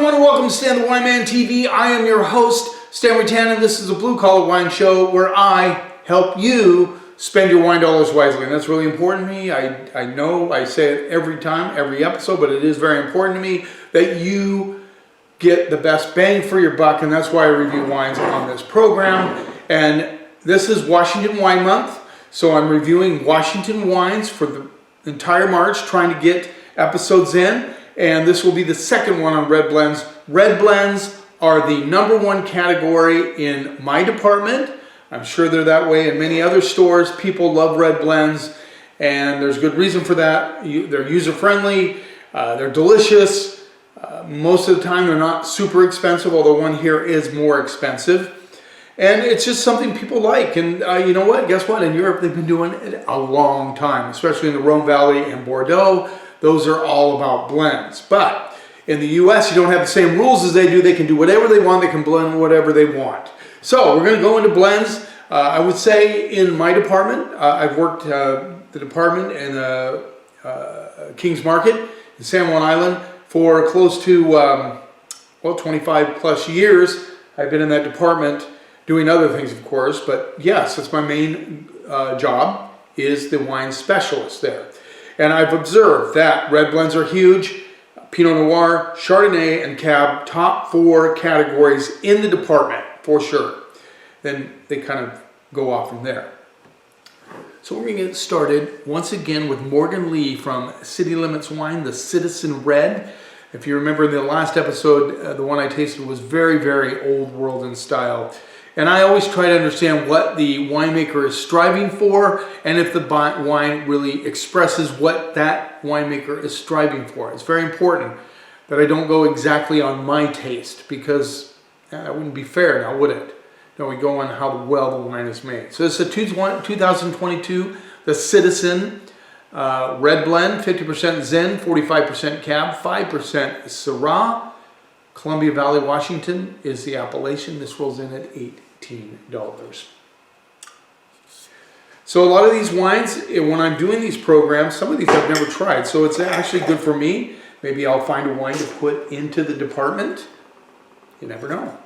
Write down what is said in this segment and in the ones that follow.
everyone, and welcome to Stan the Wine Man TV. I am your host, Stan Rutan, and this is a blue-collar wine show where I help you spend your wine dollars wisely. And that's really important to me. I know I say it every time, every episode, but it is very important to me that you get the best bang for your buck, and that's why I review wines on this program. And this is Washington Wine Month, so I'm reviewing Washington wines for the entire March, trying to get episodes in. And this will be the second one on red blends. Red blends are the #1 category in my department. I'm sure they're that way in many other stores. People love red blends, and there's good reason for that. They're user-friendly, they're delicious. Most of the time they're not super expensive, although one here is more expensive. And it's just something people like. And you know what? Guess what? In Europe, they've been doing it a long time, especially in the Rhone Valley and Bordeaux. Those are all about blends. But in the US, you don't have the same rules as they do. They can do whatever they want. They can blend whatever they want. So we're going to go into blends. I would say in my department, I've worked the department in Kings Market in San Juan Island for close to, well, 25 plus years. I've been in that department doing other things, of course. But yes, that's my main job, is the wine specialist there. And I've observed that red blends are huge. Pinot Noir, Chardonnay, and Cab, top 4 categories in the department, for sure. Then they kind of go off from there. So we're going to get started once again with Morgan Lee from City Limits Wine, the Citizen Red. If you remember in the last episode, the one I tasted was very, very old world in style. And I always try to understand what the winemaker is striving for, and if the wine really expresses what that winemaker is striving for. It's very important that I don't go exactly on my taste, because that wouldn't be fair now, would it? No, we go on how well the wine is made. So this is a 2022, the Citizen Red Blend, 50% Zin, 45% Cab, 5% Syrah. Columbia Valley, Washington is the appellation. This rolls in at $18. So a lot of these wines, when I'm doing these programs, some of these I've never tried. So it's actually good for me. Maybe I'll find a wine to put into the department. You never know.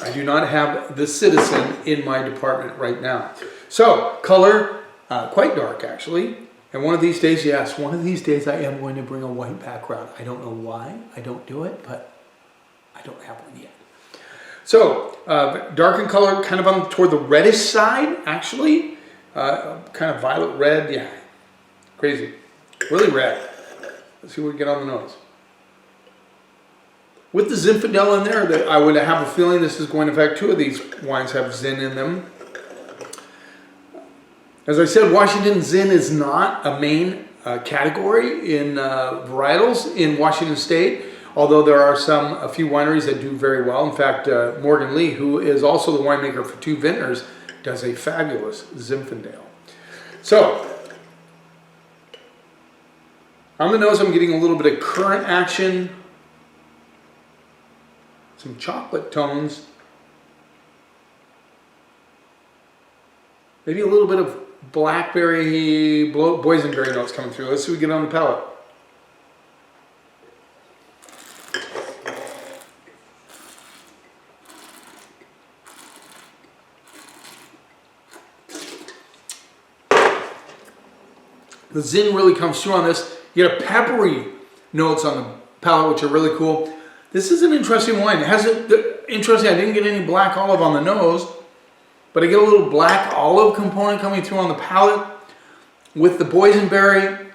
I do not have the Citizen in my department right now. So color, quite dark actually. And one of these days, yes, one of these days I am going to bring a white background. I don't know why I don't do it, but I don't have one yet. So, dark in color, kind of on toward the reddish side, actually. Kind of violet red, yeah. Crazy. Really red. Let's see what we get on the nose. With the Zinfandel in there, that I would have a feeling this is going to affect 2 of these wines have Zin in them. As I said, Washington Zin is not a main category in varietals in Washington State, although there are a few wineries that do very well. In fact, Morgan Lee, who is also the winemaker for 2 vintners, does a fabulous Zinfandel. So, on the nose, I'm getting a little bit of currant action, some chocolate tones, maybe a little bit of blackberry, boysenberry notes coming through. Let's see what we get on the palate. The Zin really comes through on this. You get a peppery notes on the palate, which are really cool. This is an interesting wine. It has interesting, I didn't get any black olive on the nose, but I get a little black olive component coming through on the palate with the boysenberry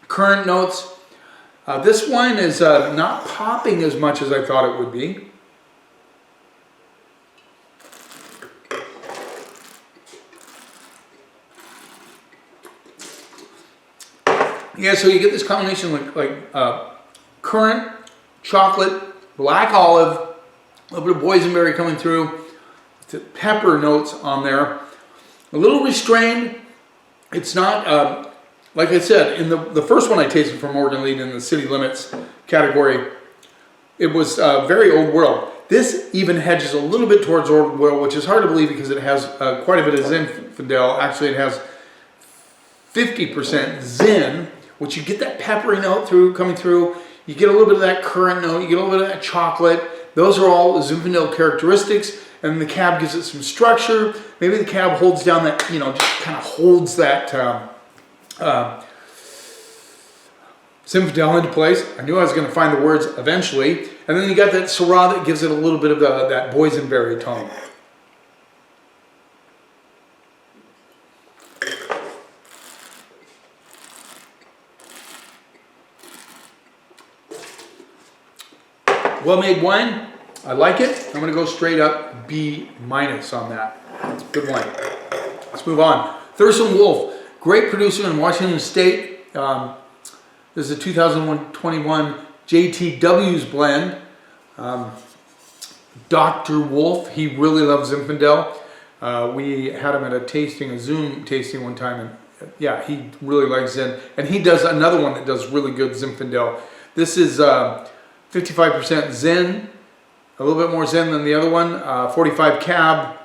currant notes. This wine is not popping as much as I thought it would be. Yeah, so you get this combination like currant, chocolate, black olive, a little bit of boysenberry coming through, the pepper notes on there. A little restrained. It's not, like I said, in the first one I tasted from Morgan Lee in the City Limits category, it was very old world. This even hedges a little bit towards old world, which is hard to believe because it has quite a bit of Zinfandel. Actually, it has 50% Zin, which you get that peppery note coming through. You get a little bit of that currant note, you get a little bit of that chocolate. Those are all Zinfandel characteristics, and the cab gives it some structure. Maybe the cab holds down that, just kind of holds that Zinfandel into place. I knew I was going to find the words eventually. And then you got that Syrah that gives it a little bit of that boysenberry tone. Well-made wine. I like it. I'm going to go straight up B- on that. It's good wine. Let's move on. Thurston Wolf, great producer in Washington State. This is a 2021 JTW's blend. Dr. Wolf, he really loves Zinfandel. We had him at a Zoom tasting one time, and yeah, he really likes Zin. And he does another one that does really good Zinfandel. This is 55% Zin, a little bit more Zin than the other one, 45 cab,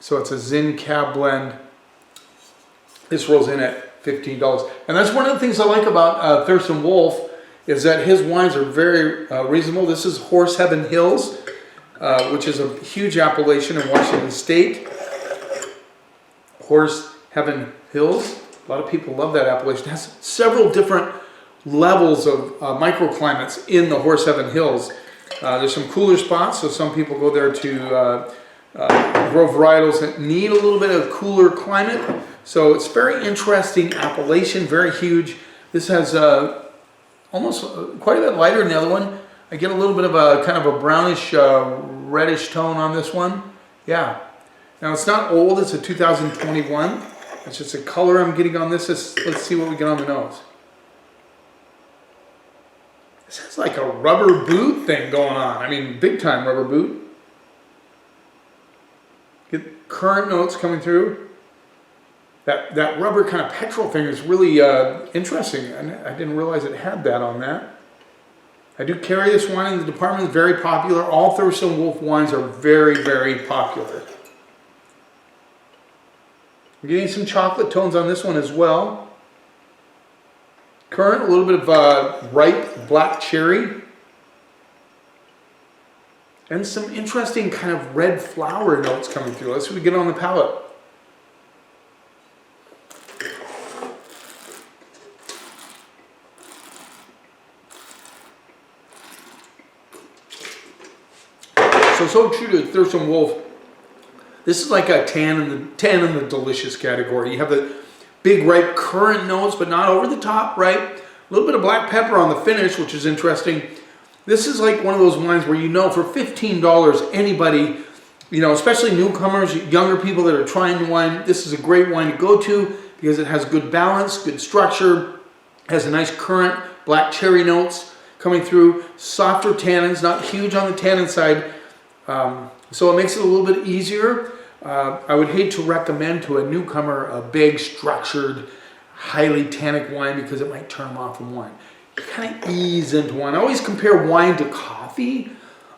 so it's a Zin cab blend. This rolls in at $15. And that's one of the things I like about Thurston Wolf, is that his wines are very reasonable. This is Horse Heaven Hills, which is a huge appellation in Washington State. Horse Heaven Hills. A lot of people love that appellation. It has several different levels of microclimates in the Horse Heaven Hills. There's some cooler spots, so some people go there to grow varietals that need a little bit of cooler climate. So it's very interesting appellation, very huge. This has almost quite a bit lighter than the other one. I get a little bit of a kind of a brownish, reddish tone on this one. Yeah. Now it's not old, it's a 2021. It's just a color I'm getting on this. Let's see what we get on the nose. This has like a rubber boot thing going on. I mean, big time rubber boot. Get currant notes coming through. That rubber kind of petrol thing is really interesting. I didn't realize it had that on that. I do carry this wine in the department. It's very popular. All Thurston Wolf wines are very, very popular. I'm getting some chocolate tones on this one as well. Currant, a little bit of ripe black cherry. And some interesting kind of red flower notes coming through. Let's see what we get on the palate. So true to Thurston Wolf. This is like a tan in the delicious category. You have the big ripe currant notes, but not over the top, right? A little bit of black pepper on the finish, which is interesting. This is like one of those wines where for $15, anybody, especially newcomers, younger people that are trying the wine, this is a great wine to go to because it has good balance, good structure, has a nice currant, black cherry notes coming through, softer tannins, not huge on the tannin side. So it makes it a little bit easier. I would hate to recommend to a newcomer a big, structured, highly tannic wine because it might turn them off from wine. You kind of ease into wine. I always compare wine to coffee.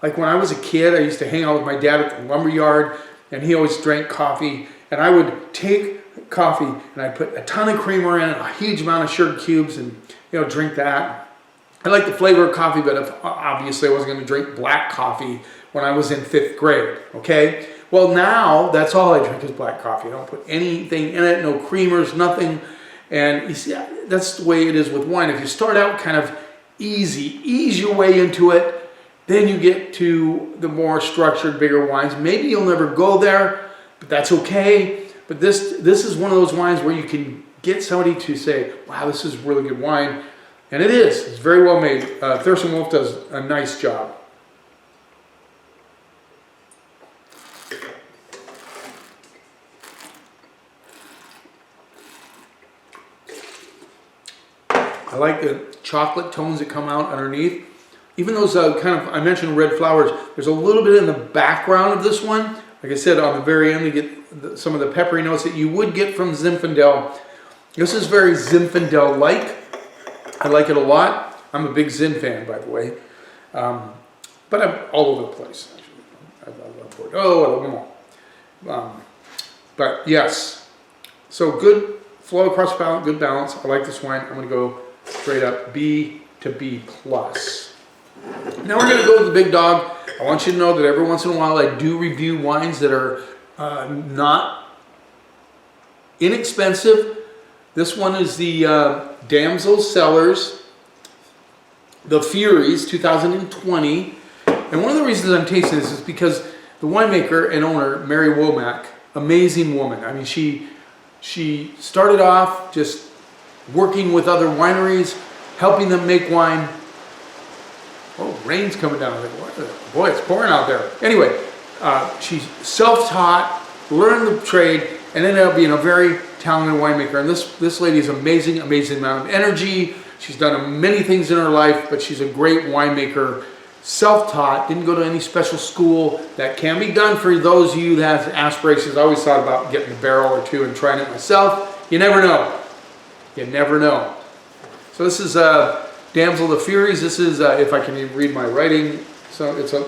Like when I was a kid, I used to hang out with my dad at the lumber yard, and he always drank coffee. And I would take coffee and I'd put a ton of creamer in it, a huge amount of sugar cubes, and drink that. I like the flavor of coffee, but obviously I wasn't going to drink black coffee when I was in 5th grade, okay? Well, now that's all I drink is black coffee. I don't put anything in it, no creamers, nothing. And you see, that's the way it is with wine. If you start out kind of ease your way into it, then you get to the more structured, bigger wines. Maybe you'll never go there, but that's okay. But this is one of those wines where you can get somebody to say, wow, this is really good wine. And it is. It's very well made. Thurston Wolf does a nice job. I like the chocolate tones that come out underneath. Even those I mentioned red flowers, there's a little bit in the background of this one. Like I said, on the very end, you get some of the peppery notes that you would get from Zinfandel. This is very Zinfandel-like. I like it a lot. I'm a big Zin fan, by the way. But I'm all over the place. I love Bordeaux, I love them all. But yes, so good flow across the palate, good balance. I like this wine. I'm going to go straight up B to B+. Now we're going to go to the big dog. I want you to know that every once in a while I do review wines that are not inexpensive. This one is the Damsel Cellars, the Furies 2020. And one of the reasons I'm tasting this is because the winemaker and owner, Mary Womack, amazing woman. I mean, she started off just working with other wineries, helping them make wine. Oh, rain's coming down. Boy, it's pouring out there. Anyway, she's self-taught, learned the trade, and ended up being a very talented winemaker. And this lady is amazing, amazing amount of energy. She's done many things in her life, but she's a great winemaker. Self-taught, didn't go to any special school. That can be done for those of you that have aspirations. I always thought about getting a barrel or two and trying it myself. You never know. You never know. So this is Damsel the Furies. This is, if I can even read my writing, so it's a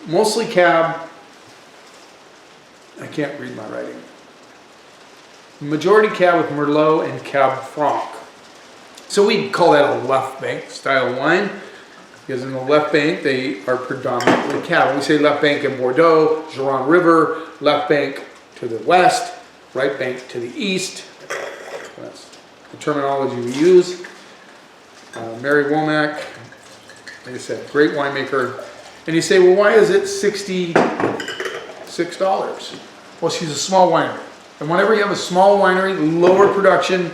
mostly Cab. I can't read my writing. Majority Cab with Merlot and Cab Franc. So we call that a left bank style wine, because in the left bank they are predominantly Cab. When we say left bank in Bordeaux, Gironde River, left bank to the west, right bank to the east. That's the terminology we use. Mary Womack, like I said, great winemaker. And you say, well, why is it $66? Well, she's a small winery. And whenever you have a small winery, lower production,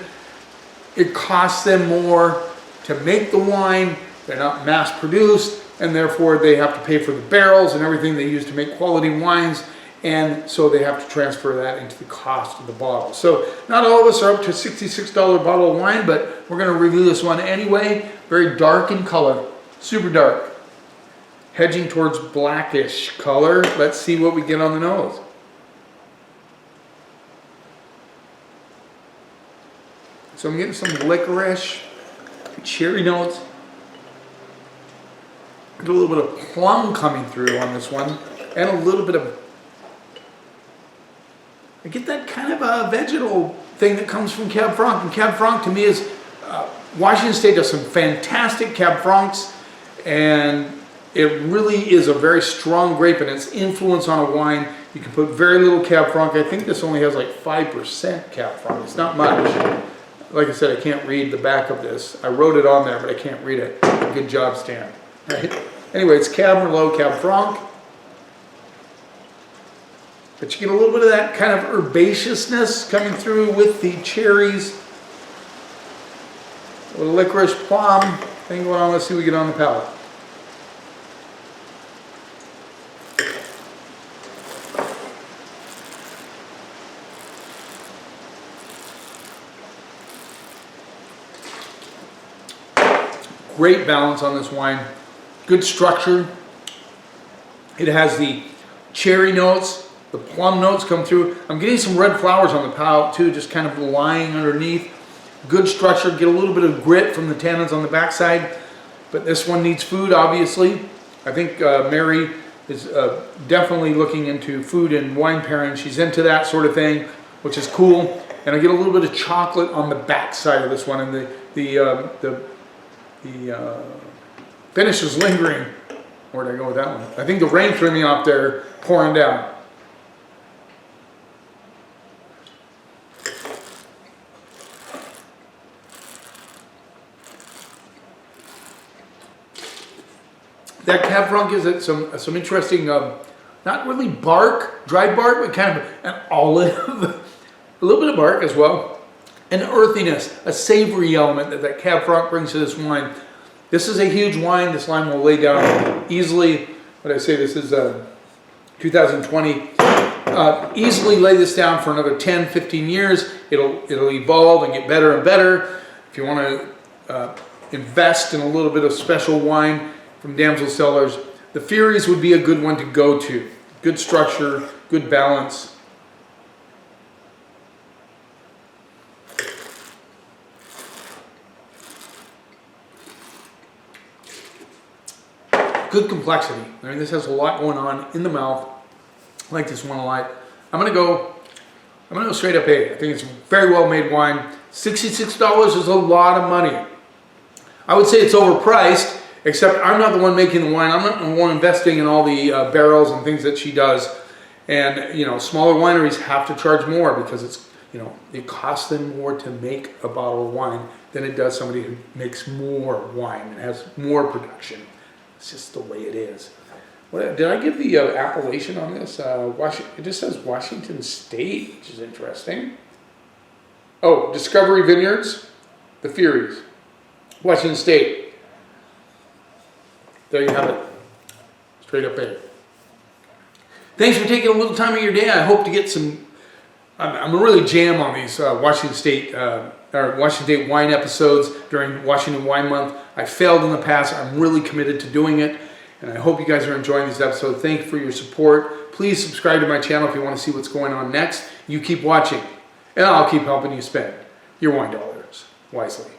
it costs them more to make the wine. They're not mass produced, and therefore they have to pay for the barrels and everything they use to make quality wines. And so they have to transfer that into the cost of the bottle. So not all of us are up to a $66 bottle of wine, but we're going to review this one anyway. Very dark in color, super dark. Hedging towards blackish color. Let's see what we get on the nose. So I'm getting some licorice, cherry notes. Get a little bit of plum coming through on this one, and a little bit of, I get that kind of a vegetal thing that comes from Cab Franc. And Cab Franc to me is, Washington State does some fantastic Cab Francs, and it really is a very strong grape, and its influence on a wine. You can put very little Cab Franc. I think this only has like 5% Cab Franc. It's not much. Like I said, I can't read the back of this. I wrote it on there, but I can't read it. Good job, Stan. Right? Anyway, it's Cab Merlot, Cab Franc. But you get a little bit of that kind of herbaceousness coming through with the cherries. A little licorice plum thing going on. Let's see what we get on the palate. Great balance on this wine. Good structure. It has the cherry notes. The plum notes come through. I'm getting some red flowers on the palate too, just kind of lying underneath. Good structure. Get a little bit of grit from the tannins on the backside. But this one needs food, obviously. I think Mary is definitely looking into food and wine pairing. She's into that sort of thing, which is cool. And I get a little bit of chocolate on the backside of this one, and the finish is lingering. Where'd I go with that one? I think the rain threw me off there, pouring down. That Cab Franc is some interesting, not really bark, dry bark, but kind of an olive, a little bit of bark as well, an earthiness, a savory element that Cab Franc brings to this wine. This is a huge wine. This line will lay down easily. What I say, this is 2020. Easily lay this down for another 10, 15 years. It'll evolve and get better and better. If you want to invest in a little bit of special wine from Damsel Cellars, the Furies would be a good one to go to. Good structure, good balance. Good complexity. I mean, this has a lot going on in the mouth. I like this one a lot. I'm gonna go straight up 8. I think it's a very well made wine. $66 is a lot of money. I would say it's overpriced. Except I'm not the one making the wine. I'm not the one investing in all the barrels and things that she does. And, you know, smaller wineries have to charge more because it's, you know, it costs them more to make a bottle of wine than it does somebody who makes more wine and has more production. It's just the way it is. Did I give the appellation on this? It just says Washington State, which is interesting. Oh, Discovery Vineyards, the Furies, Washington State. There you have it. Straight up there. Thanks for taking a little time of your day. I hope to get some. I'm really jam on these Washington State wine episodes during Washington Wine Month. I failed in the past. I'm really committed to doing it, and I hope you guys are enjoying these episodes. Thank you for your support. Please subscribe to my channel if you want to see what's going on next. You keep watching, and I'll keep helping you spend your wine dollars wisely.